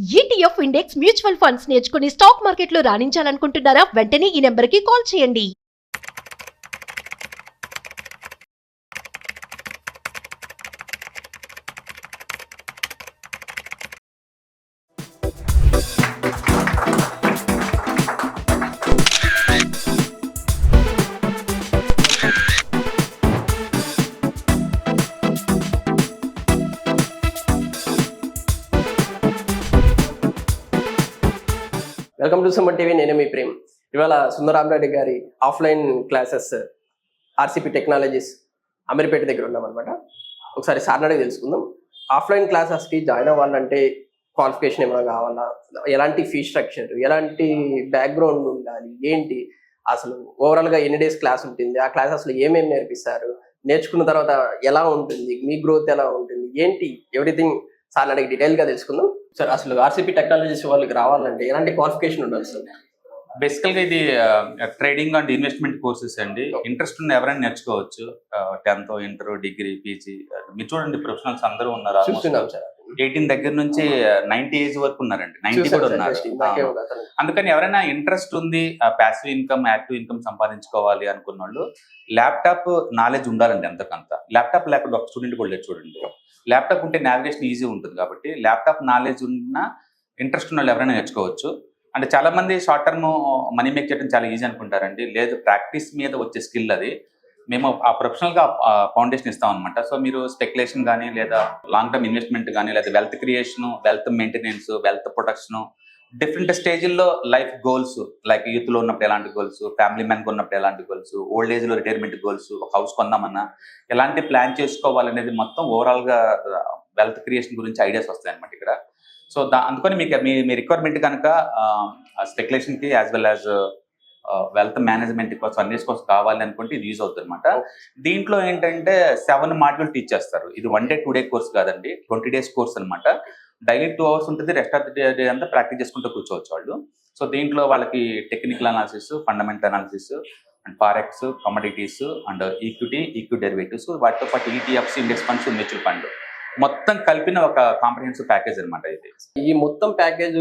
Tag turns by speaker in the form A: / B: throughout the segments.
A: ETF index mutual funds నేర్చుకుని stock మార్కెట్లో రాణించాలనుకుంటున్నారా? వెంటనే ఈ నెంబర్కి కాల్ చేయండి.
B: Welcome to Suman TV. నేను మీ ప్రేమ్. ఇవాళ సుందరరామరెడ్డి గారి offline classes RCP technologies Ameerpet దగ్గర ఉన్నామన్నమాట. ఒకసారి సార్ అడిగి తెలుసుకుందాం. ఆఫ్లైన్ క్లాసెస్కి జాయిన్ అవ్వాలంటే క్వాలిఫికేషన్ ఏమైనా కావాలా, ఎలాంటి ఫీ స్ట్రక్చర్, ఎలాంటి బ్యాక్గ్రౌండ్ ఉండాలి, ఏంటి అసలు ఓవరాల్గా ఎన్ని డేస్ క్లాస్ ఉంటుంది, ఆ క్లాస్ అసలు ఏమేమి నేర్పిస్తారు, నేర్చుకున్న తర్వాత ఎలా ఉంటుంది, మీ గ్రోత్ ఎలా ఉంటుంది, ఏంటి ఎవ్రీథింగ్ సార్ అడిగి డీటెయిల్గా తెలుసుకుందాం. సార్ అసలు ఆర్సిపి టెక్నాలజీస్ వాళ్ళకి రావాలంటే ఎలాంటి క్వాలిఫికేషన్ ఉండాలి సార్?
C: బేసికల్గా ఇది ట్రేడింగ్ అండ్ ఇన్వెస్ట్మెంట్ కోర్సెస్ అండి. ఇంట్రెస్ట్ ఉన్న ఎవరైనా నేర్చుకోవచ్చు. 10th, inter, degree, PG. మీరు చూడండి, ప్రొఫెషనల్స్ అందరూ ఉన్నారు. 18 దగ్గర నుంచి 90 ఏజ్ వరకు ఉన్నారండి. 90 కూడా ఉన్నారు. అందుకని ఎవరైనా ఇంట్రెస్ట్ ఉంది, ప్యాసివ్ ఇన్కమ్, యాక్టివ్ ఇన్కమ్ సంపాదించుకోవాలి అనుకున్న వాళ్ళు ల్యాప్టాప్ నాలెడ్జ్ ఉండాలండి. అంతకంత ల్యాప్టాప్ లేకుండా ఒక స్టూడెంట్ కూడా లేదు చూడండి. ల్యాప్టాప్ ఉంటే నావిగేషన్ ఈజీ ఉంటుంది కాబట్టి ల్యాప్టాప్ నాలెడ్జ్ ఉన్న ఇంట్రెస్ట్ ఉన్న వాళ్ళు ఎవరైనా నేర్చుకోవచ్చు. అంటే చాలా మంది షార్ట్ టర్మ్ మనీ మేక్ చేయడం చాలా ఈజీ అనుకుంటారండి. లేదు, ప్రాక్టీస్ మీద వచ్చే స్కిల్ అది. మేము ఆ ప్రొఫెషనల్గా ఫౌండేషన్ ఇస్తాం అనమాట. సో మీరు స్పెక్యులేషన్ కానీ, లేదా లాంగ్ టర్మ్ ఇన్వెస్ట్మెంట్ కానీ, లేదా wealth creation, wealth maintenance, wealth protection, different స్టేజ్ల్లో లైఫ్ గోల్స్, లైక్ యూత్లో ఉన్నప్పుడు ఎలాంటి గోల్స్, ఫ్యామిలీ మ్యాన్గా ఉన్నప్పుడు ఎలాంటి గోల్స్, ఓల్డ్ ఏజ్లో రిటైర్మెంట్ గోల్స్, ఒక హౌస్ కొందామన్నా ఎలాంటి ప్లాన్ చేసుకోవాలనేది మొత్తం ఓవరాల్గా వెల్త్ క్రియేషన్ గురించి ఐడియాస్ వస్తాయి అనమాట ఇక్కడ. సో అందుకని మీకు మీ రిక్వైర్మెంట్ కనుక స్పెక్యులేషన్కి as well as wealth management కోసం, అన్నిటి కోసం కావాలి అనుకుంటే ఇది యూజ్ అవుతుంది అనమాట. దీంట్లో ఏంటంటే 7 మాడ్యూల్ టీచ్ చేస్తారు. ఇది 1 day 2 day కోర్స్ కాదండి, 20 days కోర్స్ అనమాట. డైలీ 2 hours ఉంటుంది, రెస్ట్ ఆఫ్ ది డే అంతా ప్రాక్టీస్ చేసుకుంటూ కూర్చోవచ్చు వాళ్ళు. సో దీంట్లో వాళ్ళకి technical analysis, fundamental analysis, and forex, commodities, and equity derivatives, వాటితో పాటు ETFs, index funds, mutual fund మొత్తం కలిపిన ఒక కాంప్రహెన్సివ్ ప్యాకేజ్ అనమాట ఇది.
B: ఈ మొత్తం ప్యాకేజ్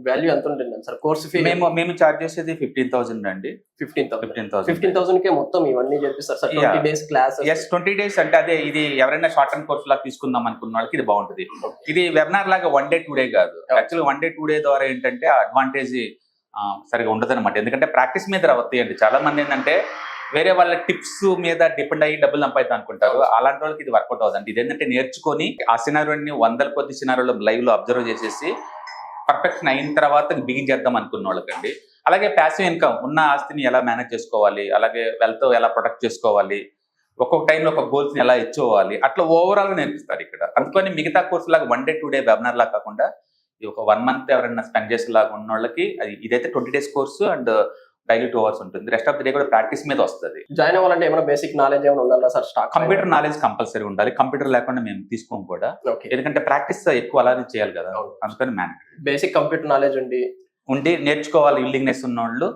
B: వాల్యూ ఎంత ఉంటుంది సార్? కోర్స్ ఫీ
C: మేము చార్జ్ చేసేది 15,000 అండి.
B: 15,000 కే మొత్తం ఇవన్నీ చేపిస్తారు sir? 20 days class?
C: Yes, 20 days అంటే అదే. ఇది ఎవరైనా షార్ట్ టర్మ్ కోర్స్ లాగా తీసుకుందాం అనుకున్న వాళ్ళకి ఇది బాగుంటుంది. ఇది వెబినార్ లాగా 1 day 2 day కాదు. యాక్చువల్గా 1 day 2 day ద్వారా ఏంటంటే అడ్వాంటేజ్ సరిగా ఉండదు అనమాట. ఎందుకంటే ప్రాక్టీస్ మీద వస్తాయండి. చాలా మంది ఏంటంటే వేరే వాళ్ళ టిప్స్ మీద డిపెండ్ అయ్యి డబ్బులు సంపాదిద్దాం అనుకుంటారు. అలాంటి వాళ్ళకి ఇది వర్కౌట్ అవుతుంది. ఇది ఏంటంటే నేర్చుకొని ఆ సినారియోని 100 కొద్ది సినారియోలో లైవ్ లో అబ్జర్వ్ చేసేసి పర్ఫెక్షన్ అయిన తర్వాత బిగిన్ చేద్దాం అనుకున్న వాళ్ళకండి. అలాగే ప్యాసివ్ ఇన్కమ్, ఉన్న ఆస్తిని ఎలా మేనేజ్ చేసుకోవాలి, అలాగే వెల్త్ ఎలా ప్రొటెక్ట్ చేసుకోవాలి, ఒక్కొక్క టైంలో ఒక గోల్స్ని ఎలా ఇచ్చుకోవాలి, అట్లా ఓవరాల్గా నేర్పిస్తారు ఇక్కడ. అందుకని మిగతా కోర్సు లాగా 1 day 2 day వెబినార్ లాగా కాకుండా ఇది ఒక 1 month ఎవరైనా స్పెండ్ చేసేలాగా ఉన్న వాళ్ళకి ఇదైతే 20 days course and daily 2 hours ఉంటుంది. రెస్ట్ ఆఫ్ ది డే కూడా ప్రాక్టీస్ మీద వస్తుంది.
B: జాయిన్ అవ్వాలంటే ఏమైనా బేసిక్ నాలెడ్జ్ ఏమైనా ఉండాలా సార్?
C: కంప్యూటర్ నాలెడ్జ్ కంపల్సరీ ఉండాలి. కంప్యూటర్ లేకుండా మేము తీసుకోం కూడా, ఎందుకంటే ప్రాక్టీస్ ఎక్కువ అలానే చేయాలి కదా. అందుకని
B: బేసిక్ కంప్యూటర్ నాలెడ్జ్ ఉండి
C: నేర్చుకోవాలి. విల్లింగ్నెస్ ఉన్న వాళ్ళు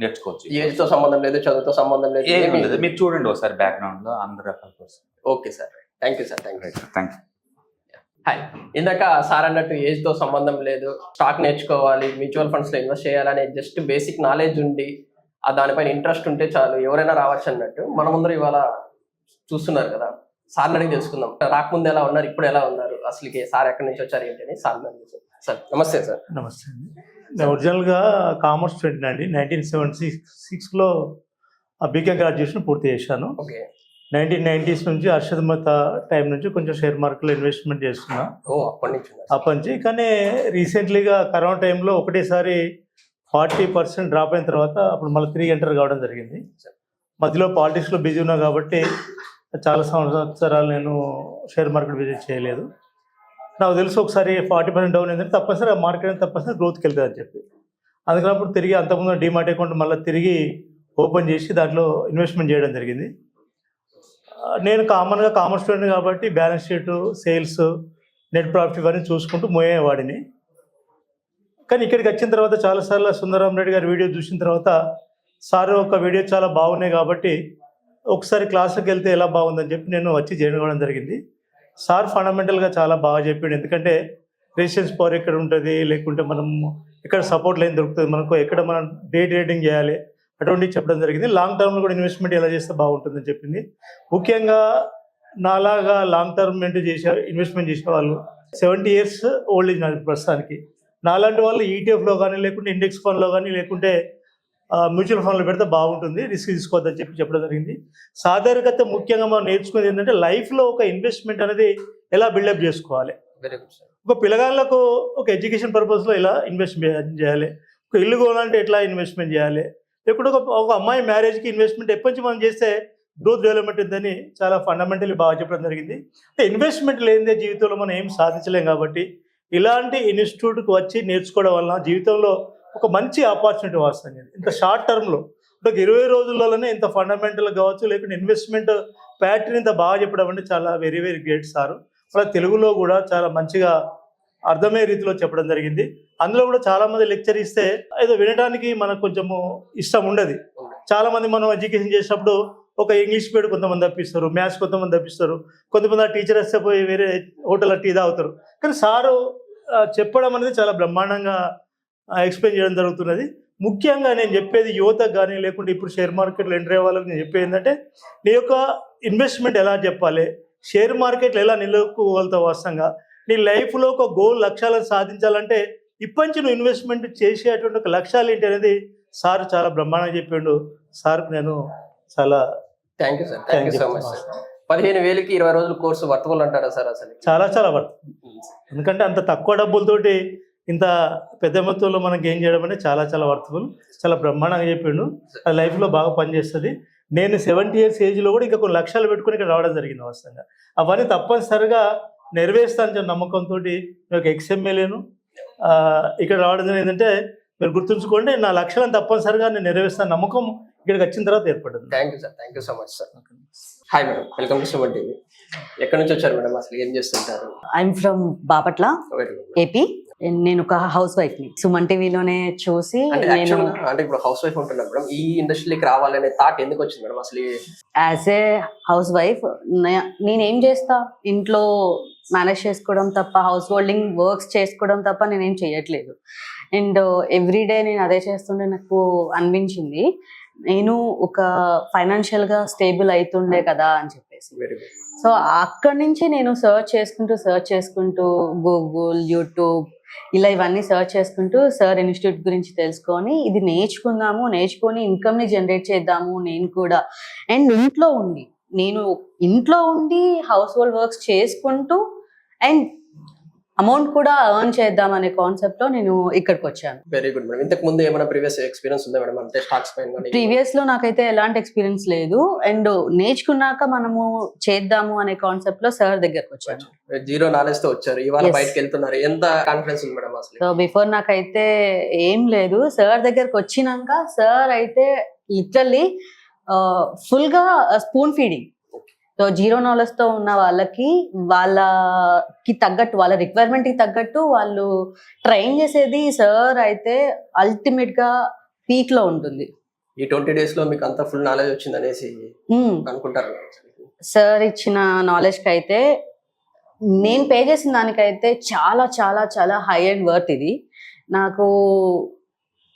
C: నేర్చుకోవచ్చు.
B: ఏజ్ తో సంబంధం లేదు, చదువుతో సంబంధం లేదు,
C: ఏమీ లేదు. మీరు చూడండి ఒకసారి బ్యాక్గ్రౌండ్ లో అందరూ రకాల కోసం.
B: Okay sir, thank you sir. Thank you. Hi, ఇందాక సార్ అన్నట్టు ఏజ్ తో సంబంధం లేదు, స్టాక్ నేర్చుకోవాలి, మ్యూచువల్ ఫండ్స్ లో ఇన్వెస్ట్ చేయాలనే జస్ట్ బేసిక్ నాలెడ్జ్ ఉండి దానిపైన ఇంట్రెస్ట్ ఉంటే చాలు, ఎవరైనా రావచ్చు అన్నట్టు మన ముందర ఇవాళ చూస్తున్నారు కదా. సార్ అడిగి తెలుసుకుందాం. రాకముందు ఎలా ఉన్నారు, ఇప్పుడు ఎలా ఉన్నారు, అసలుకి సార్ ఎక్కడి నుంచి వచ్చారు ఏంటి అని సార్ సార్. నమస్తే సార్.
D: నమస్తే అండి. నేను ఒరిజినల్గా కామర్స్ స్టూడెంట్ అండి. 1976లో బీకామ్ గ్రాడ్యుయేషన్ పూర్తి చేశాను.
B: ఓకే.
D: 1990s నుంచి అర్షద్ మత టైం నుంచి కొంచెం షేర్ మార్కెట్లో ఇన్వెస్ట్మెంట్ చేస్తున్నా. అప్పటి నుంచి. కానీ రీసెంట్లీగా కరోనా టైంలో ఒకటేసారి 40% డ్రాప్ అయిన తర్వాత అప్పుడు మళ్ళీ తిరిగి ఎంటర్ కావడం జరిగింది. మధ్యలో పాలిటిక్స్లో బిజీ ఉన్నా కాబట్టి చాలా సంవత్సరాలు నేను షేర్ మార్కెట్ విజిట్ చేయలేదు. నాకు తెలుసు ఒకసారి 40% డౌన్ అయిందంటే తప్పనిసరి ఆ మార్కెట్ అనేది తప్పనిసరి గ్రోత్కి వెళ్తుంది అని చెప్పి. అందుకన్నప్పుడు తిరిగి అంతకుముందు డీమార్ట్ అకౌంట్ మళ్ళీ తిరిగి ఓపెన్ చేసి దాంట్లో ఇన్వెస్ట్మెంట్ చేయడం జరిగింది. నేను కామన్గా కామర్స్ స్టూడెంట్ కాబట్టి balance sheet, sales, net profit ఇవన్నీ చూసుకుంటూ మోయేవాడిని. కానీ ఇక్కడికి వచ్చిన తర్వాత చాలాసార్లు సుందరరామరెడ్డి గారి వీడియో చూసిన తర్వాత సార్ ఒక వీడియో చాలా బాగున్నాయి కాబట్టి ఒకసారి క్లాస్కి వెళ్తే ఎలా బాగుందని చెప్పి నేను వచ్చి జాయిన్ అవ్వడం జరిగింది. సార్ ఫండమెంటల్గా చాలా బాగా చెప్పిండు. ఎందుకంటే రెసిస్టెన్స్ పవర్ ఎక్కడ ఉంటుంది, లేకుంటే మనం ఎక్కడ సపోర్ట్ లైన్ దొరుకుతుంది మనకు, ఎక్కడ మనం డే ట్రేడింగ్ చేయాలి, అటువంటివి చెప్పడం జరిగింది. లాంగ్ టర్మ్లో కూడా ఇన్వెస్ట్మెంట్ ఎలా చేస్తే బాగుంటుందని చెప్పింది. ముఖ్యంగా నాలాగా లాంగ్ టర్మ్ ఇన్వెస్ట్మెంట్ చేసే వాళ్ళు 70 years ఓల్డ్ ఏజ్ నాది ప్రస్తుతానికి. నాలాంటి వాళ్ళు ఈటీఎఫ్లో కానీ, లేకుంటే ఇండెక్స్ ఫండ్లో కానీ, లేకుంటే మ్యూచువల్ ఫండ్లో పెడితే బాగుంటుంది, రిస్క్ తీసుకోవద్దని చెప్పడం జరిగింది. సాధారణత ముఖ్యంగా మనం నేర్చుకునేది ఏంటంటే లైఫ్లో ఒక ఇన్వెస్ట్మెంట్ అనేది ఎలా బిల్డప్ చేసుకోవాలి.
B: Very good sir.
D: ఒక పిల్లగాళ్ళకు ఒక ఎడ్యుకేషన్ పర్పస్లో ఎలా ఇన్వెస్ట్మెంట్ చేయాలి, ఒక ఇల్లు కొనాలంటే ఎట్లా ఇన్వెస్ట్మెంట్ చేయాలి, లేకుంటే ఒక అమ్మాయి మ్యారేజ్కి ఇన్వెస్ట్మెంట్ ఎప్పటి నుంచి మనం చేస్తే గ్రోత్ డెవలప్మెంట్ ఉందని చాలా ఫండమెంటల్లీ బాగా చెప్పడం జరిగింది. అంటే ఇన్వెస్ట్మెంట్ లేనిదే జీవితంలో మనం ఏం సాధించలేం కాబట్టి ఇలాంటి ఇన్స్టిట్యూట్కి వచ్చి నేర్చుకోవడం వలన జీవితంలో ఒక మంచి ఆపర్చునిటీ వస్తుంది. ఇంత షార్ట్ టర్మ్లో ఒక 20 రోజుల్లోనే ఇంత ఫండమెంటల్ కావచ్చు, లేకుంటే ఇన్వెస్ట్మెంట్ ప్యాటర్న్ ఇంత బాగా చెప్పడం అంటే చాలా వెరీ వెరీ గ్రేట్ సార్. అలా తెలుగులో కూడా చాలా మంచిగా అర్థమయ్యే రీతిలో చెప్పడం జరిగింది. అందులో కూడా చాలామంది లెక్చర్ ఇస్తే ఏదో వినడానికి మనకు కొంచెము ఇష్టం ఉండదు. చాలామంది మనం ఎడ్యుకేషన్ చేసినప్పుడు ఒక ఇంగ్లీష్ పీరియడ్ కొంతమంది తప్పిస్తారు, మ్యాథ్స్ కొంతమంది తప్పిస్తారు, కొంతమంది ఆ టీచర్ వస్తే పోయి వేరే హోటల్లో టీ తాగుతారు. కానీ సారు చెప్పడం అనేది చాలా బ్రహ్మాండంగా ఎక్స్ప్లెయిన్ చేయడం జరుగుతున్నది. ముఖ్యంగా నేను చెప్పేది యువతకు కానీ, లేకుంటే ఇప్పుడు షేర్ మార్కెట్లో ఎంటర్ అయ్యే వాళ్ళకి నేను చెప్పేది ఏంటంటే నీ యొక్క ఇన్వెస్ట్మెంట్ ఎలా చెప్పాలి, షేర్ మార్కెట్లో ఎలా నిలుపుకోగలుగుతావు, వాస్తవంగా నీ లైఫ్లో ఒక గోల్ లక్ష్యాలను సాధించాలంటే ఇప్పటి నుంచి నువ్వు ఇన్వెస్ట్మెంట్ చేసేటువంటి ఒక లక్ష్యాలు ఏంటి అనేది సార్ చాలా బ్రహ్మాండంగా చెప్పిండు. సార్ నేను చాలా
B: thank you sir. Thank you so much sir. 15,000కి 20 రోజుల కోర్సు వర్తబుల్ అంటారా సార్? అసలు
D: చాలా చాలా వర్త్. ఎందుకంటే అంత తక్కువ డబ్బులతోటి ఇంత పెద్ద మొత్తంలో మనం గెయిన్ చేయడం అంటే చాలా చాలా వర్తబుల్. చాలా బ్రహ్మాండంగా చెప్పిండు. అది లైఫ్లో బాగా పనిచేస్తుంది. నేను 70 years ఏజ్లో కూడా ఇంకా కొన్ని లక్ష్యాలు పెట్టుకుని ఇక్కడ రావడం జరిగింది. వాస్తవంగా అవన్నీ తప్పనిసరిగా నెరవేరుస్తాను నమ్మకంతో నేను ఎక్స్ఎమ్మెల్యేను ఇక్కడ రావడం ఏంటంటే మీరు గుర్తుంచుకోండి, నా లక్ష్యాలను తప్పనిసరిగా నేను నెరవేరుస్తాను నమ్మకం ఇక్కడికి వచ్చిన తర్వాత ఏర్పడింది.
B: Thank you sir. Thank you so much sir. Hi madam, welcome to Suman TV. ఎక్కడి నుంచి వచ్చారు మేడం, అసలు ఏం చేస్తుంటారు?
E: I'm from Bapatla, AP. నేను ఒక హౌస్ వైఫ్ ని సుమన్ టీవీలోనే చూసి నేను
B: అంటే ఇప్పుడు హౌస్ వైఫ్ ఉంటున్నారు మేడం, ఈ ఇండస్ట్రీకి రావాలనే థాట్ ఎందుకు వచ్చింది మేడం అసలు?
E: యాజ్ ఏ హౌస్ వైఫ్ నేనేం చేస్తా, ఇంట్లో మేనేజ్ చేసుకోవడం తప్ప, హౌస్ హోల్డింగ్ వర్క్స్ చేసుకోవడం తప్ప నేనేం చేయట్లేదు. అండ్ ఎవ్రీడే నేను అదే చేస్తుంటే నాకు అనిపించింది నేను ఒక ఫైనాన్షియల్గా స్టేబుల్ అవుతుండే కదా అని చెప్పేసి. సో అక్కడి నుంచి నేను సర్చ్ చేసుకుంటూ గూగుల్, యూట్యూబ్ ఇలా ఇవన్నీ సర్చ్ చేసుకుంటూ సార్ ఇన్స్టిట్యూట్ గురించి తెలుసుకొని ఇది నేర్చుకొని ఇన్కమ్ని జనరేట్ చేద్దాము నేను కూడా. అండ్ నేను ఇంట్లో ఉండి హౌస్ హోల్డ్ వర్క్స్ చేసుకుంటూ అండ్ అమౌంట్ కూడా ఎర్న్ చేద్దాం అనే కాన్సెప్ట్ లో నేను ఇక్కడికి వచ్చాను.
B: Very good madam. ఇంతకు ముందు ఏమైనా ప్రీవియస్ ఎక్స్పీరియన్స్ ఉందా మేడం? అంటే స్టాక్స్ పైన గాని
E: ప్రీవియస్ లో నాకైతే ఎలాంటి ఎక్స్పీరియన్స్ లేదు. అండ్ నేర్చుకున్నాక మనము చేద్దాము అనే కాన్సెప్ట్ లో సార్ దగ్గరకు వచ్చాను.
B: జీరో నాలెడ్జ్ తో వచ్చారు, ఇవాళ బయటకు వెళ్తున్నారు. ఎంత కాన్ఫిడెన్స్ ఉంది మేడం అసలు?
E: సో బిఫోర్ నాకైతే ఏం లేదు. సార్ దగ్గరకు వచ్చినాక సార్ అయితే లిటరల్లీ ఫుల్ గా spoon feeding. So zero knowledge తో ఉన్న వాళ్ళకి తగ్గట్టు, వాళ్ళ రిక్వైర్మెంట్ కి తగ్గట్టు వాళ్ళు ట్రైన్ చేసేది సార్ అయితే అల్టిమేట్ గా పీక్ లో ఉంటుంది.
B: ఈ 20 days లో మీకు అంత ఫుల్ నాలెడ్జ్ వచ్చింది అనేసి అనుకుంటారు?
E: సార్ ఇచ్చిన నాలెడ్జ్ కి అయితే నేను పే చేసిన దానికైతే చాలా చాలా చాలా హై అండ్ వర్త్ ఇది. నాకు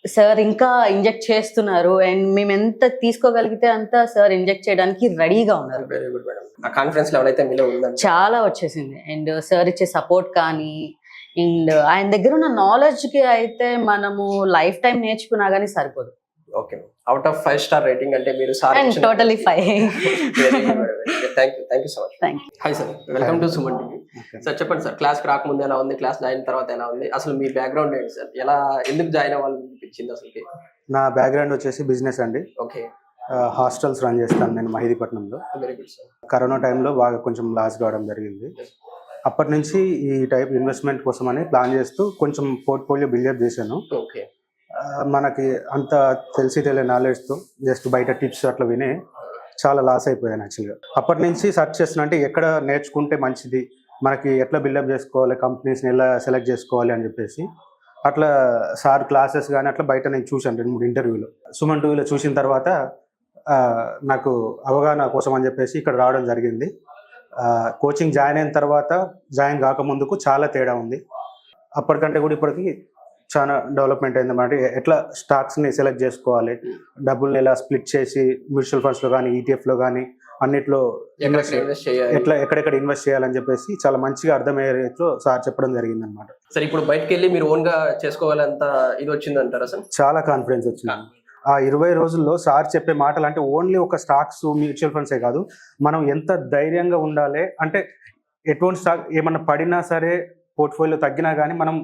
E: సార్ ఇంకా ఇంజెక్ట్ చేస్తున్నారు అండ్ మేము ఎంత తీసుకోగలిగితే అంత సార్ ఇంజెక్ట్ చేయడానికి రెడీగా ఉన్నారు.
B: Very good madam. ఆ కాన్ఫిడెన్స్ లెవెల్ అయితే మీలో ఉందండి?
E: చాలా వచ్చేసింది. అండ్ సార్ ఇచ్చే సపోర్ట్ కానీ అండ్ ఆయన దగ్గర ఉన్న నాలెడ్జ్ కి అయితే మనము లైఫ్ టైం నేర్చుకున్నా కానీ సరిపోదు.
B: Okay, out of 5 star rating అంటే మీరు sir
E: totally 5.
B: Thank you so much. Hi sir, welcome to Suman TV. Sir చెప్పండి సార్, క్లాస్ రాకముందు ఎలా ఉంది, క్లాస్ జాయిన్ తర్వాత ఎలా ఉంది, అసలు మీ బ్యాక్గ్రౌండ్ ఏంటి సార్? ఎందుకు జాయిన్ అవ్వాలనిపించింది అసలు?
F: నా బ్యాక్గ్రౌండ్ వచ్చేసి బిజినెస్ అండి.
B: ఓకే.
F: హాస్టల్స్ రన్ చేస్తాను నేను మహిదీపట్నంలో.
B: Very good sir.
F: కరోనా టైంలో బాగా కొంచెం లాస్ కావడం జరిగింది. అప్పటి నుంచి ఈ టైప్ ఇన్వెస్ట్మెంట్ కోసం అని ప్లాన్ చేస్తూ కొంచెం పోర్ట్ఫోలియో బిల్డప్ చేశాను.
B: ఓకే.
F: మనకి అంత తెలియని నాలెడ్జ్తో జస్ట్ బయట టిప్స్ అట్లా వినే చాలా లాస్ అయిపోయాను యాక్చువల్గా. అప్పటి నుంచి సెర్చ్ చేస్తున్నా అంటే ఎక్కడ నేర్చుకుంటే మంచిది, మనకి ఎట్లా బిల్డప్ చేసుకోవాలి, కంపెనీస్ని ఎలా సెలెక్ట్ చేసుకోవాలి అని చెప్పేసి అట్లా సార్ క్లాసెస్ కానీ అట్లా బయట నేను చూశాను 2-3 ఇంటర్వ్యూలు. సుమన్ టీవీలో చూసిన తర్వాత నాకు అవగాహన కోసం అని చెప్పేసి ఇక్కడ రావడం జరిగింది. కోచింగ్ జాయిన్ అయిన తర్వాత జాయిన్ కాకముందుకు చాలా తేడా ఉంది. అప్పటికంటే కూడా ఇప్పటికి చాలా డెవలప్మెంట్ అయింది అన్నమాట. ఎట్లా స్టాక్స్ని సెలెక్ట్ చేసుకోవాలి, డబ్బుల్ని ఎలా స్ప్లిట్ చేసి మ్యూచువల్ ఫండ్స్లో కానీ ఈటీఎఫ్లో కానీ అన్నిట్లో
B: ఇన్వెస్ట్ చేయాలి.
F: ఎట్లా ఎక్కడెక్కడ ఇన్వెస్ట్ చేయాలని చెప్పేసి చాలా మంచిగా అర్థమయ్యే రీతిలో సార్ చెప్పడం జరిగింది అనమాట.
B: సార్ ఇప్పుడు బయటకు వెళ్ళి మీరు ఓన్ గా చేసుకోవాలంత ఇది వచ్చిందంటారా సార్?
F: చాలా కాన్ఫిడెన్స్ వచ్చింది. ఆ 20 రోజుల్లో సార్ చెప్పే మాటలు అంటే ఓన్లీ ఒక స్టాక్స్ మ్యూచువల్ ఫండ్సే కాదు, మనం ఎంత ధైర్యంగా ఉండాలి అంటే ఎటువంటి స్టాక్ ఏమన్నా పడినా సరే పోర్ట్ఫోలియో తగ్గినా కానీ మనం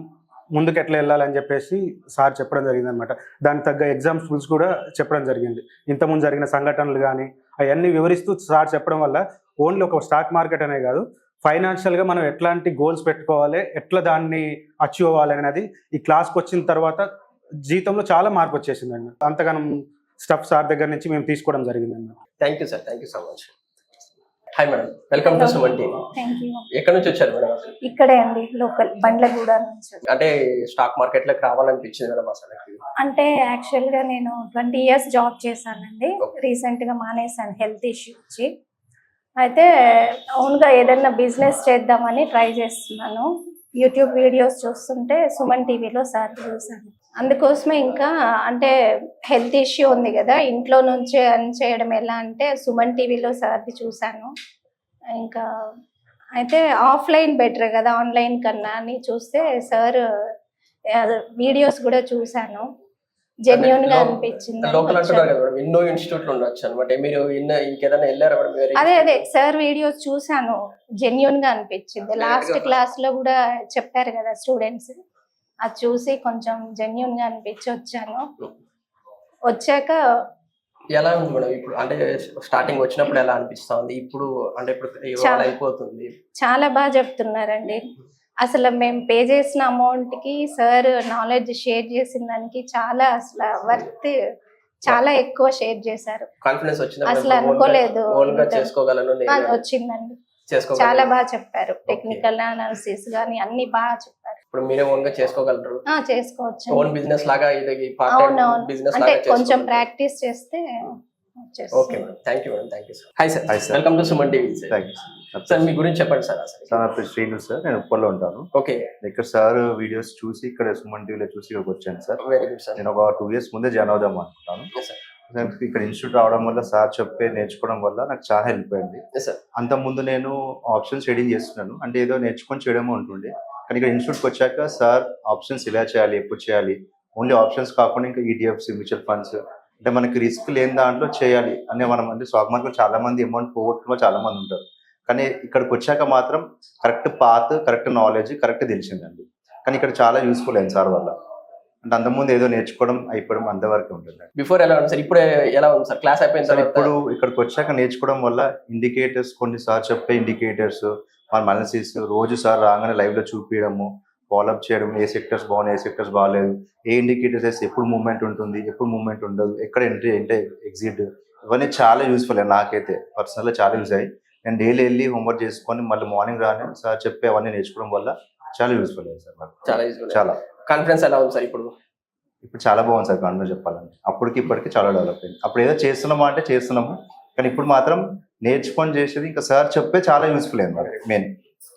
F: ముందుకు ఎట్లా వెళ్ళాలని చెప్పేసి సార్ చెప్పడం జరిగింది అనమాట. దానికి తగ్గ ఎగ్జాంపుల్స్ కూడా చెప్పడం జరిగింది. ఇంతకుముందు జరిగిన సంఘటనలు కానీ అవన్నీ వివరిస్తూ సార్ చెప్పడం వల్ల ఓన్లీ ఒక స్టాక్ మార్కెట్ అనే కాదు, ఫైనాన్షియల్గా మనం ఎట్లాంటి గోల్స్ పెట్టుకోవాలి, ఎట్లా దాన్ని అచీవ్ అవ్వాలి అనేది ఈ క్లాస్కి వచ్చిన తర్వాత జీవితంలో చాలా మార్పు వచ్చేసిందండి. అంతగానం స్టఫ్ సార్ దగ్గర నుంచి మేము తీసుకోవడం జరిగిందండి.
B: Thank you sir, thank you so much. Hi madam, welcome to Suman TV.
G: Thank you.
B: ఎక్కడి నుంచి వచ్చారు మేడం?
G: ఇక్కడే అండి, లోకల్ బండ్లగూడ నుంచి.
B: అంటే స్టాక్ మార్కెట్ లోకి రావాలనిపించింది మేడం అసలు?
G: అంటే యాక్చువల్ గా నేను 20 years జాబ్ చేశానండి. రీసెంట్ గా మానేశాను హెల్త్ ఇష్యూ వచ్చి. అయితే ఓన్ గా ఏదైనా బిజినెస్ చేద్దామని ట్రై చేస్తున్నాను. యూట్యూబ్ వీడియోస్ చూస్తుంటే సుమన్ టీవీలో సార్ చూసాను. అందుకోసమే ఇంకా అంటే హెల్త్ ఇష్యూ ఉంది కదా, ఇంట్లో నుంచే అర్న్ చేయడం ఎలా అంటే సుమన్ టీవీలో సార్ది చూశాను. ఇంకా అయితే ఆఫ్లైన్ బెటర్ కదా ఆన్లైన్ కన్నా అని చూస్తే సార్ వీడియోస్ కూడా చూశాను. జెన్యూన్ గా అనిపించింది.
B: లోకల్ అంటున్నారు కదా మేడం, ఎన్నో ఇన్స్టిట్యూట్లు ఉండొచ్చు అనమాట. మీరు ఇంకేదైనా వెళ్ళారా మేడం?
G: అదే సార్ వీడియోస్ చూసాను, జెన్యూన్ గా అనిపించింది. లాస్ట్ క్లాస్ లో కూడా చెప్పారు కదా స్టూడెంట్స్, అది చూసి కొంచెం జెన్యూన్ గా అనిపించి వచ్చాను. వచ్చాక
B: ఎలా ఉంది మేడం ఇప్పుడు? అంటే స్టార్టింగ్ వచ్చినప్పుడు ఎలా అనిపిస్తా ఉంది, ఇప్పుడు అంటే ఇప్పుడు ఇవాళ అయిపోతుంది?
G: చాలా బాగా చెప్తున్నారండి. అసలు మేము పే చేసిన అమౌంట్ కి సార్ నాలెడ్జ్ షేర్ చేసిన దానికి చాలా అసలు వర్త్, చాలా ఎక్కువ షేర్ చేశారు.
B: కాన్ఫిడెన్స్ వచ్చింది
G: అసలు అనుకోలేదు
B: చేసుకోగలను
G: వచ్చిందండి. చాలా బాగా చెప్పారు. టెక్నికల్ అనాలిసిస్ గానీ అన్ని బాగా చెప్పారు.
B: ఇప్పుడు మీరే ఓన్ గా చేసుకోగలరు?
G: చేసుకోవచ్చు.
B: ఓన్ బిజినెస్ లాగా ఇది
G: అవునవును,
B: బిజినెస్
G: అంటే
B: లాగా
G: కొంచెం ప్రాక్టీస్ చేస్తే.
B: Okay madam, thank you madam, thank you sir. Hi sir, welcome to Suman TV. Sir మీ గురించి చెప్పండి సార్. అసలు
H: సార్ నా పేరు శ్రీను సార్, నేను ఉప్పల్లో ఉంటాను.
B: ఓకే,
H: ఇక్కడ సార్ వీడియోస్ చూసి ఇక్కడ సుమన్ టీవీలో చూసి ఇక్కడికి వచ్చాను సార్.
B: Very good sir.
H: నేను ఒక 2 years ముందే జాయిన్ అవుదాం అనుకుంటాను. ఇక్కడ ఇన్స్టిట్యూట్ రావడం వల్ల సార్ చెప్పే నేర్చుకోవడం వల్ల నాకు చాలా హెల్ప్ అయింది. అంత ముందు నేను ఆప్షన్స్ ట్రేడింగ్ చేస్తున్నాను, అంటే ఏదో నేర్చుకొని చేయడమో ఉంటుండే. కానీ ఇక్కడ ఇన్స్టిట్యూట్కి వచ్చాక సార్ ఆప్షన్స్ ఇలా చేయాలి, ఎప్పుడు చేయాలి, ఓన్లీ ఆప్షన్స్ కాకుండా ఇంకా ఈటీఎఫ్స్, మ్యూచువల్ ఫండ్స్, అంటే మనకి రిస్క్ లేని దాంట్లో చేయాలి అనే మనం అంటే స్టాక్ మార్కెట్ చాలా మంది అమౌంట్ పోగొట్టుకున్న చాలా మంది ఉంటారు. కానీ ఇక్కడికి వచ్చాక మాత్రం correct path, correct knowledge correct తెలిసిందండి. కానీ ఇక్కడ చాలా యూస్ఫుల్ అయింది సార్ వల్ల. అంటే అంతకుముందు ఏదో నేర్చుకోవడం అయిపోవడం అంతవరకు ఉంటుంది.
B: బిఫోర్ ఎలా ఉంది సార్, ఇప్పుడు ఎలా ఉంది సార్? క్లాస్ అయిపోయింది సార్.
H: ఇప్పుడు ఇక్కడికి వచ్చాక నేర్చుకోవడం వల్ల ఇండికేటర్స్, కొన్ని సార్ చెప్పే ఇండికేటర్స్, మన అనాలిసిస్ రోజు సార్ రాగానే లైవ్ లో చూపించడము, ఫాలోఅప్ చేయడం, ఏ సెక్టర్స్ బాగున్నాయి, ఏ సెక్టర్స్ బాగాలేదు, ఏ ఇండికేటర్స్ వేస్తే ఎప్పుడు మూవ్మెంట్ ఉంటుంది, ఎప్పుడు మూవ్మెంట్ ఉండదు, ఎక్కడ ఎంట్రీ అంటే ఎగ్జిట్, ఇవన్నీ చాలా యూస్ఫుల్ అయ్యాయి. నాకైతే పర్సనల్గా చాలా యూజ్ అయ్యి నేను డైలీ వెళ్ళి హోంవర్క్ చేసుకొని మళ్ళీ మార్నింగ్ రాని సార్ చెప్పే అవన్నీ నేర్చుకోవడం వల్ల చాలా యూస్ఫుల్ అయ్యాయి సార్ నాకు.
B: చాలా యూస్ఫుల్.
H: చాలా
B: కాన్ఫిడెన్స్ ఎలా ఉంది సార్ ఇప్పుడు?
H: ఇప్పుడు చాలా బాగుంది సార్ కాన్ఫిడెన్స్ చెప్పాలంటే. అప్పటికి ఇప్పటికి చాలా డెవలప్ అయింది. అప్పుడు ఏదో చేస్తున్నామా అంటే చేస్తున్నాము, కానీ ఇప్పుడు మాత్రం నేర్చుకొని చేసేది ఇంకా సార్ చెప్పే చాలా యూస్ఫుల్ అయింది మరి. మెయిన్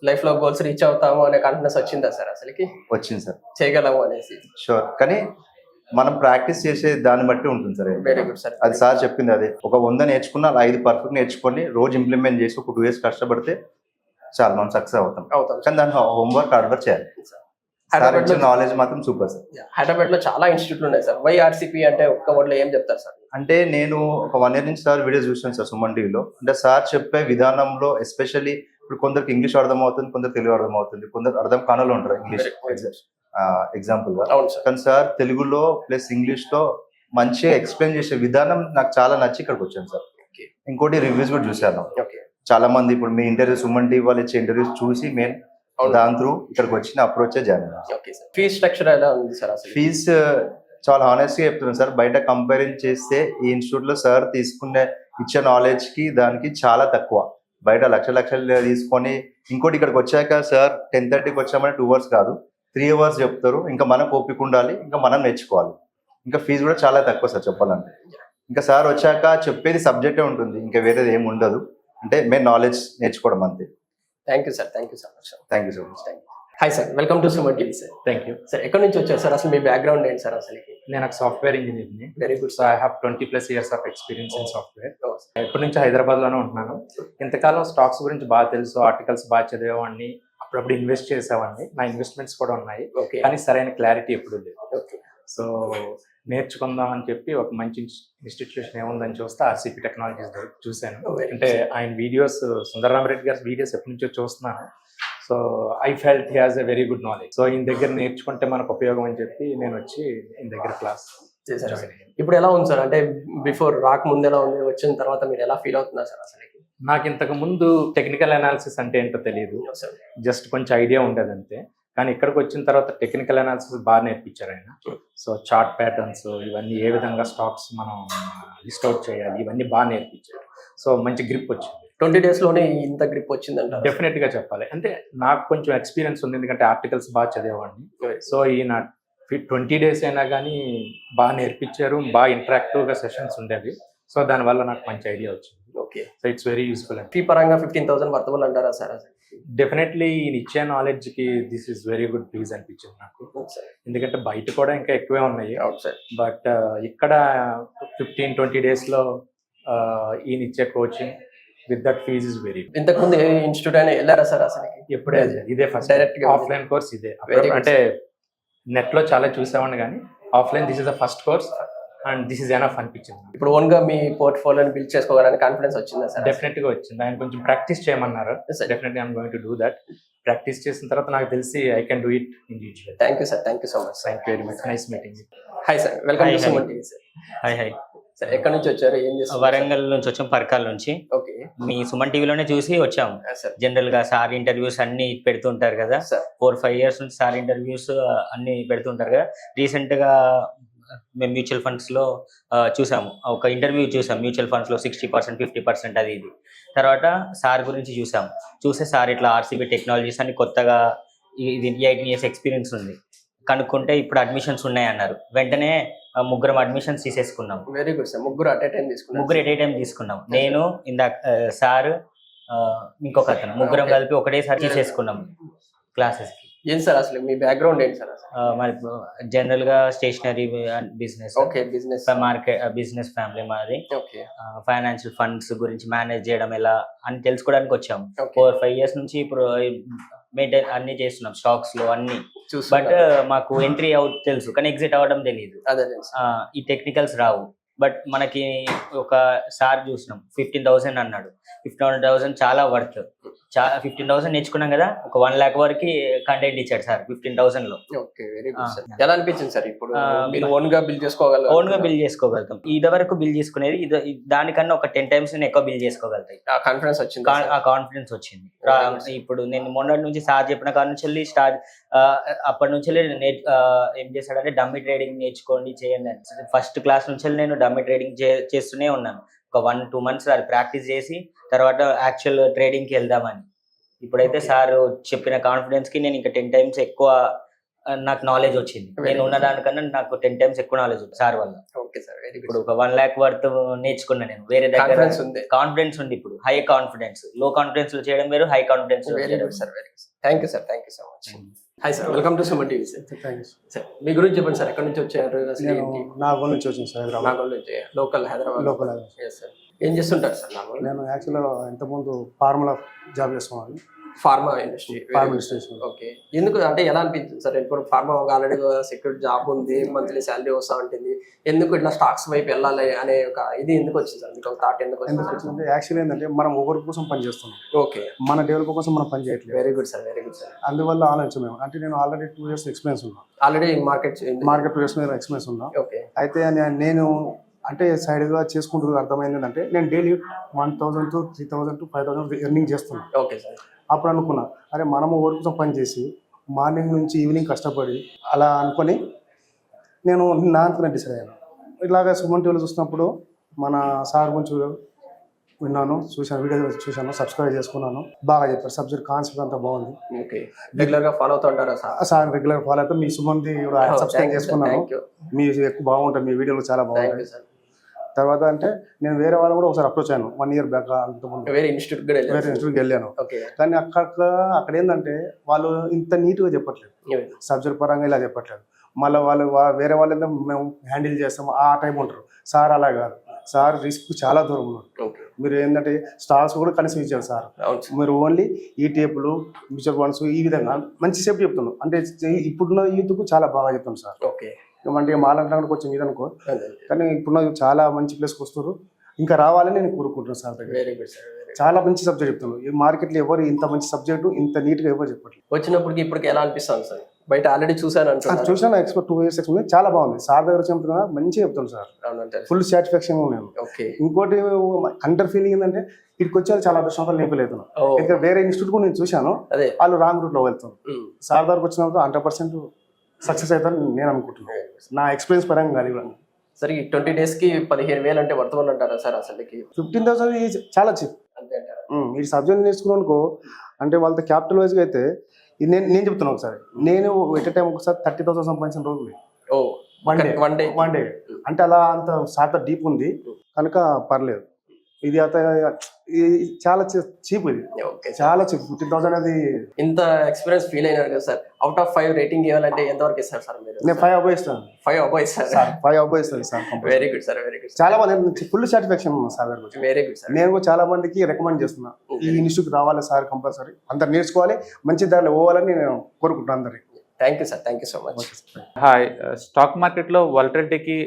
B: లైఫ్ లో గోల్స్ రీచ్ అవుతాము అనే కాన్ఫిడెన్స్ వచ్చిందా సార్? అసలుకి
H: వచ్చింది సార్,
B: చేయగలము అనేసి.
H: షూర్. కానీ మనం ప్రాక్టీస్ చేసే దాన్ని బట్టి ఉంటుంది సార్.
B: Very good sir.
H: అది సార్ చెప్పింది అదే, ఒక 100 నేర్చుకున్న 5 పర్ఫెక్ట్ నేర్చుకొని రోజు ఇంప్లిమెంట్ చేసి ఒక 2 years కష్టపడితే చాలా మనం సక్సెస్ అవుతాం. కానీ దాని హోంవర్క్ హార్డ్ వర్క్ చేయాలి. నాలెడ్జ్ మాత్రం సూపర్ సార్.
B: హైదరాబాద్ లో చాలా ఇన్స్టిట్యూట్లు ఉన్నాయి సార్. వైఆర్సిపి అంటే ఒక్క వర్డ్ లో ఏం చెప్తారు సార్?
H: అంటే నేను ఒక 1 year నుంచి సార్ వీడియోస్ చూసాను సార్ సుమన్ టీవీలో. అంటే సార్ చెప్పే విధానంలో ఎస్పెషల్లీ ఇప్పుడు కొందరికి ఇంగ్లీష్ అర్థం అవుతుంది, కొందరు తెలుగు అర్థం అవుతుంది, కొందరు అర్థం కానలో ఉంటారు ఇంగ్లీష్ ఎగ్జాంపుల్ గా. కానీ సార్ తెలుగులో ప్లస్ ఇంగ్లీష్ లో మంచిగా ఎక్స్ప్లెయిన్ చేసే విధానం నాకు చాలా నచ్చి ఇక్కడికి వచ్చాను సార్. ఇంకోటి రివ్యూస్ కూడా చూసాను. చాలా మంది ఇప్పుడు మీ ఇంటర్వ్యూ సుమన్ టీవీ వాళ్ళు ఇచ్చే ఇంటర్వ్యూస్ చూసి మేము దాని త్రూ ఇక్కడికి వచ్చిన అప్రోచ్ జాయిన్ అయ్యాను.
B: ఫీజ్ స్ట్రక్చర్ ఎలా ఉంది సార్?
H: ఫీజ్ చాలా హానెస్ట్ గా చెప్తున్నాను సార్. బయట కంపేరింగ్ చేస్తే ఈ ఇన్స్టిట్యూట్ లో సార్ తీసుకునే ఇచ్చే నాలెడ్జ్ కి దానికి చాలా తక్కువ. బయట లక్షలు తీసుకొని, ఇంకోటి ఇక్కడికి వచ్చాక సార్ 10:30కి వచ్చామంటే 2 hours కాదు 3 hours చెప్తారు. ఇంకా మనం ఓపిక ఉండాలి, ఇంకా మనం నేర్చుకోవాలి. ఇంకా ఫీజు కూడా చాలా తక్కువ సార్ చెప్పాలంటే. ఇంకా సార్ వచ్చాక చెప్పేది సబ్జెక్టే ఉంటుంది, ఇంకా వేరేది ఏమి ఉండదు. అంటే మేము నాలెడ్జ్ నేర్చుకోవడం అంతే.
B: Thank you sir, thank you so much.
H: Thank you so much.
B: Hi sir, welcome to Suman TV sir.
I: Thank you.
B: Sir ఎక్కడి నుంచి వచ్చారు సార్, అసలు మీ బ్యాక్గ్రౌండ్ ఏంటి సార్ అసలు?
I: నేను ఒక సాఫ్ట్వేర్ ఇంజనీర్ని.
B: Very good
I: so I have 20+ years of experience in software.
B: Oh.
I: ఎప్పటి నుంచి హైదరాబాద్లోనే ఉంటున్నాను. ఇంతకాలం స్టాక్స్ గురించి బాగా తెలుసు, ఆర్టికల్స్ బాగా చదివేవాడిని, అప్పుడప్పుడు ఇన్వెస్ట్ చేసేవాడిని, నా ఇన్వెస్ట్మెంట్స్ కూడా ఉన్నాయి.
B: ఓకే.
I: కానీ సరైన క్లారిటీ ఎప్పుడూ లేదు.
B: ఓకే.
I: సో నేర్చుకుందాం అని చెప్పి ఒక మంచి ఇన్స్టిట్యూషన్ ఏముందని చూస్తే ఆర్సీపీ టెక్నాలజీస్ చూశాను.
B: Oh, very
I: అంటే ఆయన వీడియోస్, సుందరరామరెడ్డి గారి వీడియోస్ ఎప్పటి నుంచో చూస్తున్నాను. So I felt he has a very good knowledge. So ఈయన దగ్గర నేర్చుకుంటే మనకు ఉపయోగం అని చెప్పి నేను వచ్చి ఈయన దగ్గర క్లాస్
B: చేశారు సార్. ఇప్పుడు ఎలా ఉంది సార్, అంటే బిఫోర్ రాకముందు ఎలా ఉంది, వచ్చిన తర్వాత మీరు ఎలా ఫీల్ అవుతున్నారు సార్ అసలు?
I: నాకు ఇంతకు ముందు టెక్నికల్ అనాలిసిస్ అంటే ఏంటో తెలియదు,
B: సార్
I: జస్ట్ కొంచెం ఐడియా ఉండేది అంతే. కానీ ఇక్కడికి వచ్చిన తర్వాత టెక్నికల్ అనాలిసిస్ బాగా నేర్పించారు ఆయన. సో చార్ట్ ప్యాటర్న్స్ ఇవన్నీ ఏ విధంగా స్టాక్స్ మనం లిస్ట్ అవుట్ చేయాలి, ఇవన్నీ బాగా నేర్పించారు. సో మంచి గ్రిప్ వచ్చింది.
B: 20 days లోనే ఇంత గ్రిప్ వచ్చిందంట?
I: డెఫినెట్ గా చెప్పాలి. అంటే నాకు కొంచెం ఎక్స్పీరియన్స్ ఉంది, ఎందుకంటే ఆర్టికల్స్ బాగా చదివేవాడిని. సో ఈయన 20 days అయినా కానీ బాగా నేర్పించారు, బాగా ఇంటరాక్టివ్ గా సెషన్స్ ఉండేవి. సో దానివల్ల నాకు మంచి ఐడియా వచ్చింది.
B: Okay.
I: So it's very useful. అండి
B: ఫీ పరంగా 15,000 వర్తబుల్ అంటారా సార్?
I: డెఫినెట్లీ ఈయన ఇచ్చే నాలెడ్జ్ కి this is very good fees అనిపించింది నాకు. ఎందుకంటే బయట కూడా ఇంకా ఎక్కువే ఉన్నాయి, బట్ ఇక్కడ 15-20 days లో ఈయన ఇచ్చే coaching with that fees is very good.
B: ఇంతకు ముందు ఏ ఇన్స్టిట్యూట్ అయినా వెళ్ళారా సార్ అసలు?
I: ఎప్పుడే ఇదే ఫస్ట్
B: Direct గా
I: ఆఫ్లైన్ కోర్స్ ఇదే.
B: Very good.
I: అంటే నెట్ లో చాలా చూసామని కానీ offline this is the first course and this is enough అనిపించింది.
B: ఇప్పుడు ఓన్ గా మీ పోర్ట్ఫోలియోని బిల్డ్ చేసుకోవాలని కాన్ఫిడెన్స్ వచ్చిందా సార్?
I: డెఫినెట్ గా వచ్చింది. ఆయన కొంచెం ప్రాక్టీస్ చేయమన్నారు.
B: Yes, sir.
I: Definitely I'm going to do that. Practice చేసిన తర్వాత నాకు తెలిసి I can do it individual.
B: Thank you sir, thank you so much.
I: Thank you very much. Nice meeting.
B: Hi sir, welcome
J: Hi,
B: to
J: hi.
B: Suman TV sir.
J: Hi hi.
B: Sir ఎక్కడి నుంచి వచ్చారు, ఏం చేస్తారు?
J: వరంగల్ నుంచి వచ్చాం, పర్కాల నుంచి.
B: ఓకే
J: మీ సుమన్ టీవీలోనే చూసి వచ్చాము.
B: సార్.
J: జనరల్ గా సార్ ఇంటర్వ్యూస్ అన్ని పెడుతుంటారు కదా,
B: సార్
J: 4-5 years నుంచి సార్ ఇంటర్వ్యూస్ అన్ని పెడుతుంటారు కదా. రీసెంట్ గా మేము మ్యూచువల్ ఫండ్స్ లో చూసాము, ఒక ఇంటర్వ్యూ చూసాం. మ్యూచువల్ ఫండ్స్ లో 60%, 50% అది ఇది. తర్వాత సార్ గురించి చూసే సార్ ఇట్లా ఆర్సీబీ టెక్నాలజీస్ అని కొత్తగా ఇది 8 years ఎక్స్పీరియన్స్ ఉంది కనుక్కుంటే ఇప్పుడు అడ్మిషన్స్ ఉన్నాయి అన్నారు. వెంటనే 3 అడ్మిషన్స్ తీసేసుకున్నాం.
B: Very good sir. ముగ్గురు అట్ ఏ టైం తీసుకున్నారు?
J: 3 at a time తీసుకున్నాం. నేను ఇందాక సార్ ఇంకొక అతను, 3
B: Okay.
J: కలిపి ఒకటేసారి తీసేసుకున్నాం క్లాసెస్ కి.
B: ఏం సార్ అసలు మీ బ్యాక్గ్రౌండ్ ఏంటి సార్ అసలు?
J: మరి జనరల్ గా stationery business,
B: okay. Business
J: market business family మాది.
B: ఓకే.
J: ఫైనాన్షియల్ ఫండ్స్ గురించి మేనేజ్ చేయడం ఎలా అని తెలుసుకోవడానికి వచ్చాము.
B: Okay.
J: 4-5 years నుంచి ఇప్పుడు మెయింటైన్ అన్ని చేస్తున్నాం, స్టాక్స్ లో అన్ని. బట్ మాకు ఎంట్రీ అవుట్ తెలుసు కానీ ఎగ్జిట్ అవ్వడం తెలియదు.
B: అదే
J: ఈ టెక్నికల్స్ రావు. బట్ మనకి ఒక సార్ చూసినాం, 15,000 అన్నాడు. 15,000 చాలా వర్త్. 15,000 నేర్చుకున్నాం కదా, ఒక 1 lakh వరకు కంటెంట్ ఇచ్చాడు సార్ 15,000 లో.
B: ఓకే. Very good sir. ఎలా అనిపించింది సార్ ఇప్పుడు మీరు ఓన్ గా బిల్డ్
J: ఓన్ గా బిల్డ్ చేసుకోగలుగుతాం. ఇది వరకు బిల్డ్ చేసుకునేది దానికన్నా ఒక 10 times నేను ఎక్కువ బిల్డ్ చేసుకోగలుగుతాయి.
B: ఆ కాన్ఫిడెన్స్ వచ్చింది?
J: ఆ కాన్ఫిడెన్స్ వచ్చింది. ఇప్పుడు నేను మొన్నటి నుంచి సార్ చెప్పిన కాడ నుంచి వెళ్ళి అప్పటి నుంచి ఏం చేశాడంటే డమ్మీ ట్రేడింగ్ నేర్చుకోండి, చేయండి అని. ఫస్ట్ క్లాస్ నుంచి నేను డమ్మీ ట్రేడింగ్ చేస్తూనే ఉన్నాను. ఒక 1-2 months అది ప్రాక్టీస్ చేసి తర్వాత యాక్చువల్ ట్రేడింగ్ కి వెళ్దామని. ఇప్పుడైతే సార్ చెప్పిన కాన్ఫిడెన్స్ కి నేను ఇంకా 10 times ఎక్కువ నాకు నాలెడ్జ్ వచ్చింది. నేను ఉన్న దానికన్నా నాకు 10 times ఎక్కువ నాలెడ్జ్ ఉంది సార్ వల్ల.
B: Okay sir. Very good.
J: ఇప్పుడు ఒక 1 lakh వర్త్ నేర్చుకున్నా నేను. వేరే దగ్గర కాన్ఫిడెన్స్ ఉంది. ఇప్పుడు హై కాన్ఫిడెన్స్, లో కాన్ఫిడెన్స్ లో చేయడం వేరు, హై కాన్ఫిడెన్స్ లో
B: వెరీ
J: చేయడం.
B: Good sir. Very good. Thank you sir, thank you so much. Hi sir, welcome to Suman TV sir.
F: Thanks.
B: Sir మీ గురించి చెప్పండి సార్, ఎక్కడి నుంచి వచ్చారు అసలు?
F: నేను
B: ఏంటి?
F: నాగోల్ నుంచి వచ్చాను సార్, హైదరాబాద్.
B: నాగోల్ నుంచి, local Hyderabad?
F: Local.
B: Yes, sir. ఏం చేస్తుంటారు సార్ నాగోల్?
F: నేను యాక్చువల్గా ఇంతకుముందు ఫార్ములా జాబ్ చేస్తున్నాను.
B: Pharma industry.
F: Pharma industry.
B: Okay. ఎందుకు అంటే ఎలా అనిపించింది సార్? ఇప్పుడు ఫార్మా ఆల్రెడీ సెక్యూర్ జాబ్ ఉంది, మంత్లీ శాలరీ వస్తూ ఉంటుంది, ఎందుకు ఇట్లా స్టాక్స్ వైపు వెళ్ళాలి అనే ఒక ఇది ఎందుకు వచ్చింది సార్? మీకు ఒక థాట్ ఎందుకు వచ్చింది?
F: యాక్చువల్లీ ఏంటంటే మనం ఒకరి కోసం పని చేస్తున్నాం.
B: ఓకే.
F: మన డెవలప్ కోసం మనం పని చేయట్లేదు.
B: Very good sir, very good sir.
F: అందువల్ల ఆలోచన మేము, అంటే నేను ఆల్రెడీ 2 years ఎక్స్పీరియన్స్ ఉన్నా.
B: ఆల్రెడీ మార్కెట్
F: 2 years మీద ఎక్స్పీరియన్స్ ఉన్నా.
B: ఓకే.
F: అయితే నేను అంటే సైడ్గా చేసుకుంటూ అర్థమైంది ఏంటంటే నేను డైలీ 1,000 to 3,000 to 5,000 ఎర్నింగ్ చేస్తున్నాను.
B: Okay sir.
F: అప్పుడు అనుకున్నా, అరే మనము వర్క్ కోసం పని చేసి మార్నింగ్ నుంచి ఈవినింగ్ కష్టపడి అలా అనుకొని నేను నా అంతనే డిసైడ్ అయ్యాను. ఇలాగ సుమన్ టీవీలో చూసినప్పుడు మన సార్ గురించి విన్నాను, చూశాను, వీడియో చూశాను, సబ్స్క్రైబ్ చేసుకున్నాను. బాగా చెప్పారు, సబ్జెక్ట్ కాన్సెప్ట్ అంతా బాగుంది.
B: ఓకే. రెగ్యులర్ గా ఫాలో అవుతుంటారా సార్?
F: సార్ రెగ్యులర్ ఫాలో అయితే మీ సుమన్ది సబ్స్క్రైబ్ చేసుకున్నాను. మీ ఎక్కువ బాగుంటుంది, మీ వీడియోలు చాలా బాగుంటాయి. తర్వాత అంటే నేను వేరే వాళ్ళు కూడా ఒకసారి అప్రోచ్ అయ్యాను 1 year బ్యాక్, అంతకుముందు
B: వేరే ఇన్స్టిట్యూట్ కూడా
F: వేరే ఇన్స్టిట్యూట్కి వెళ్ళాను.
B: ఓకే.
F: కానీ అక్కడ ఏంటంటే వాళ్ళు ఇంత నీట్గా చెప్పట్లేదు, సబ్జెక్ట్ పరంగా ఇలా చెప్పట్లేదు. మళ్ళీ వాళ్ళు వేరే వాళ్ళు ఏంటో మేము హ్యాండిల్ చేస్తాం ఆ టైం ఉంటారు. సార్ అలా కాదు, సార్ రిస్క్ చాలా దూరం ఉన్నారు. మీరు ఏంటంటే స్టాక్స్ కూడా కనీసం ఇచ్చారు సార్. మీరు ఓన్లీ ఈ టేపులు, మ్యూచువల్ ఫండ్స్ ఈ విధంగా మంచి సేపు చెప్తున్నాం. అంటే ఇప్పుడున్న యూత్కు చాలా బాగా చెప్తాం సార్.
B: ఓకే.
F: అంటే మాలంటే కొంచెం ఇది అనుకో, కానీ ఇప్పుడున్న చాలా మంచి ప్లేస్కి వస్తారు. ఇంకా రావాలని నేను కోరుకుంటున్నాను సార్ దగ్గర.
B: Very good sir.
F: చాలా మంచి సబ్జెక్ట్ చెప్తున్నాను. ఈ మార్కెట్లో ఎవరు ఇంత మంచి సబ్జెక్టు ఇంత నీట్గా ఎవరు చెప్పట్లేదు.
B: వచ్చినప్పటికి ఇప్పటికి ఎలా అనిపిస్తుంది సార్? బయట ఆల్రెడీ చూసాను అంటున్నాను.
F: చూసాను, ఎక్స్పర్ట్ 2 years ఎక్స్పీరియన్స్ చాలా బాగుంది. సార్ దగ్గర చెప్తున్నా మంచిగా చెప్తాను సార్, ఫుల్ సాటిస్ఫాక్షన్ ఉన్నాను.
B: ఓకే.
F: ఇంకోటి అండర్ ఫీలింగ్ ఏంటంటే ఇక్కడికి వచ్చేది చాలా అదృష్టంతో నింపలేతున్నాను. ఇక్కడ వేరే ఇన్స్టిట్యూట్ కూడా నేను చూశాను, వాళ్ళు రాంగ్ రూట్లో వెళ్తాను. సార్ దగ్గరకు వచ్చినప్పుడు 100% సక్సెస్ అవుతాను నేను అనుకుంటున్నాను, నా ఎక్స్పీరియన్స్ పరంగా కానీ.
B: సరే, 20 days కి 15,000 అంటే వర్తమానం అంటారా సార్? అసలుకి
F: 15,000 చాలా చీప్.
B: అంతే అంటారా?
F: ఈ సబ్జెక్ట్ నేర్చుకున్నానుకో అంటే వాళ్ళతో క్యాపిటల్ వైజ్గా అయితే నేను చెప్తున్నాను ఒకసారి, నేను ఎట్ టైం ఒకసారి 30,000 సంపాదించిన రోజులు. వన్ డే అంటే అలా అంత సార్ట్ డీప్ ఉంది కనుక పర్లేదు. ఇది చాలా చీప్, ఇది చాలా చీప్. 15,000 అది.
B: ఇంత ఎక్స్పీరియన్స్ ఫీల్ అయినారు కదా సార్, అవుట్ ఆఫ్ 5 రేటింగ్ ఇవ్వాలంటే ఎంతవరకు ఇస్తారు సార్ మీరు?
F: నేను 5 above ఇస్తాను.
B: 5 above ఇస్తారు.
F: 5 above ఇస్తాను sir.
B: Very good sir, very good.
F: చాలా మంది ఫుల్ సాటిస్ఫాక్షన్ సార్ దగ్గర.
B: Very good sir.
F: నేను కూడా చాలా మందికి రికమెండ్ చేస్తున్నా, ఈ ఇన్స్టిట్యూట్ రావాలి సార్, కంపల్సరీ అందరు నేర్చుకోవాలి, మంచి దారిలో పోవాలని నేను కోరుకుంటున్నాను అందరికి.
B: Thank you sir, thank you so much.
C: Hi, stock మార్కెట్లో వాలటిలిటీకి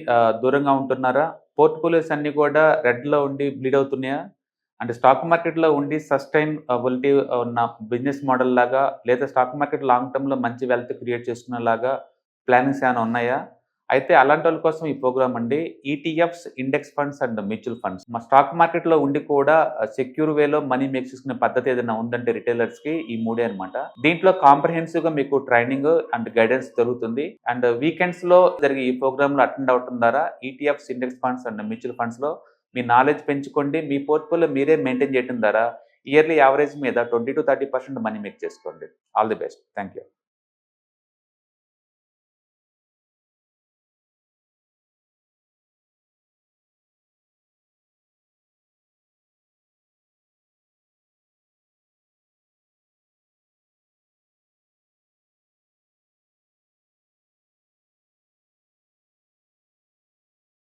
C: దూరంగా ఉంటున్నారా? పోర్ట్ఫోలియోస్ అన్ని కూడా రెడ్లో ఉండి బ్లీడ్ అవుతున్నాయా? అంటే స్టాక్ మార్కెట్లో ఉండి సస్టైనబిలిటీ ఉన్న బిజినెస్ మోడల్ లాగా, లేదా స్టాక్ మార్కెట్ లాంగ్ టర్మ్లో మంచి వెల్త్ క్రియేట్ చేసుకునేలాగా ప్లానింగ్స్ ఏమైనా ఉన్నాయా? అయితే అలాంటి వాళ్ళ కోసం ఈ ప్రోగ్రామ్ అండి. ETFs, index funds and mutual funds. మా స్టాక్ మార్కెట్లో ఉండి కూడా సెక్యూర్ వేలో మనీ మేక్ చేసుకునే పద్ధతి ఏదైనా ఉందంటే రిటైలర్స్కి ఈ 3 అనమాట. దీంట్లో కాంప్రహెన్సివ్గా మీకు ట్రైనింగ్ అండ్ గైడెన్స్ జరుగుతుంది. అండ్ వీకెండ్స్లో జరిగే ఈ ప్రోగ్రామ్లో అటెండ్ అవటం ద్వారా ETFs, index funds and mutual ఫండ్స్లో మీ నాలెడ్జ్ పెంచుకోండి. మీ పోర్ట్ఫోలియో మీరే మెయింటైన్ చేయడం ద్వారా ఇయర్లీ యావరేజ్ మీద 20 to 30% మనీ మేక్ చేసుకోండి. All the best. Thank you.